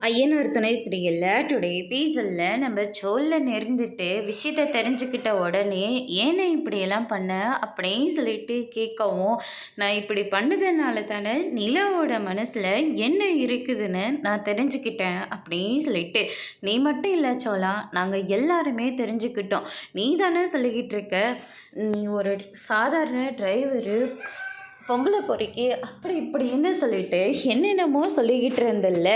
ஐயனார் துணை சரியில்லை டுடே எபிசோடில் நம்ம சோலில் நெருந்துட்டு விஷயத்த தெரிஞ்சுக்கிட்ட உடனே ஏன்னா இப்படியெல்லாம் பண்ண அப்படின்னு சொல்லிட்டு கேட்கவும், நான் இப்படி பண்ணதுனால தானே நிலாவோட மனசில் என்ன இருக்குதுன்னு நான் தெரிஞ்சுக்கிட்டேன் அப்படின்னு சொல்லிட்டு, நீ மட்டும் இல்லை சோலா, நாங்கள் எல்லாருமே தெரிஞ்சுக்கிட்டோம். நீ தானே சொல்லிக்கிட்டு இருக்க நீ ஒரு சாதாரண டிரைவரு, பொம்பளை பொறுக்கி அப்படி இப்படின்னு சொல்லிட்டு என்னென்னமோ சொல்லிக்கிட்டு இருந்தில்ல.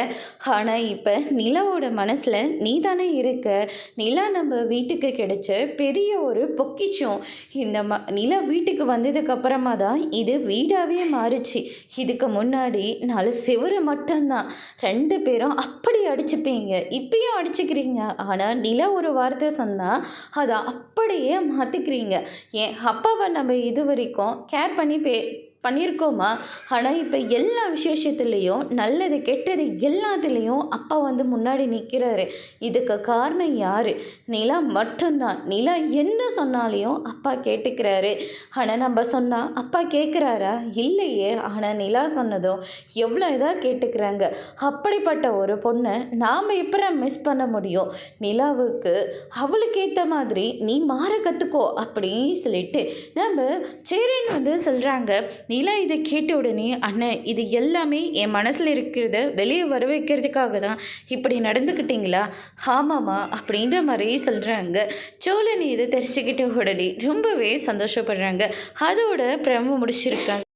ஆனால் இப்போ நிலாவோட மனசில் நீ தானே இருக்க. நிலா நம்ம வீட்டுக்கு கிடைச்ச பெரிய ஒரு பொக்கிஷம். இந்த நிலா வீட்டுக்கு வந்ததுக்கப்புறமா தான் இது வீடாகவே மாறுச்சு. இதுக்கு முன்னாடி 4 சிவரு மட்டும்தான். 2 பேரும் அப்படி அடிச்சுப்பீங்க, இப்பயும் அடிச்சுக்கிறீங்க. ஆனால் நிலா ஒரு வார்த்தை சொன்னால் அதை அப்படியே மாற்றிக்கிறீங்க. ஏன் அப்பாவை நம்ம இது வரைக்கும் கேர் பண்ணி பண்ணியிருக்கோமா? ஆனால் இப்போ எல்லா விசேஷத்துலேயும் நல்லது கெட்டது எல்லாத்துலேயும் அப்பா வந்து முன்னாடி நிற்கிறாரு. இதுக்கு காரணம் யார்? நிலா மட்டும்தான். நிலா என்ன சொன்னாலையும் அப்பா கேட்டுக்கிறாரு. ஆனால் நம்ம சொன்னால் அப்பா கேட்குறாரா? இல்லையே. ஆனால் நிலா சொன்னதும் எவ்வளோ இதாக கேட்டுக்கிறாங்க. அப்படிப்பட்ட ஒரு பொண்ணை நாம் எப்போ மிஸ் பண்ண முடியும்? நிலாவுக்கு அவளுக்கு ஏற்ற மாதிரி நீ மாற கற்றுக்கோ அப்படின்னு சொல்லிட்டு நம்ம சேரன் வந்து சொல்கிறாங்க. நிலா இதை கேட்ட உடனே, அண்ணன் இது எல்லாமே என் மனசில் இருக்கிறத வெளியே வர வைக்கிறதுக்காக தான் இப்படி நடந்துக்கிட்டீங்களா? ஆமாம்மா அப்படின்ற மாதிரி சொல்கிறாங்க. சோழன் இதை தெரிஞ்சுக்கிட்ட உடனே ரொம்பவே சந்தோஷப்படுறாங்க. அதோட பிரம முடிச்சிருக்காங்க.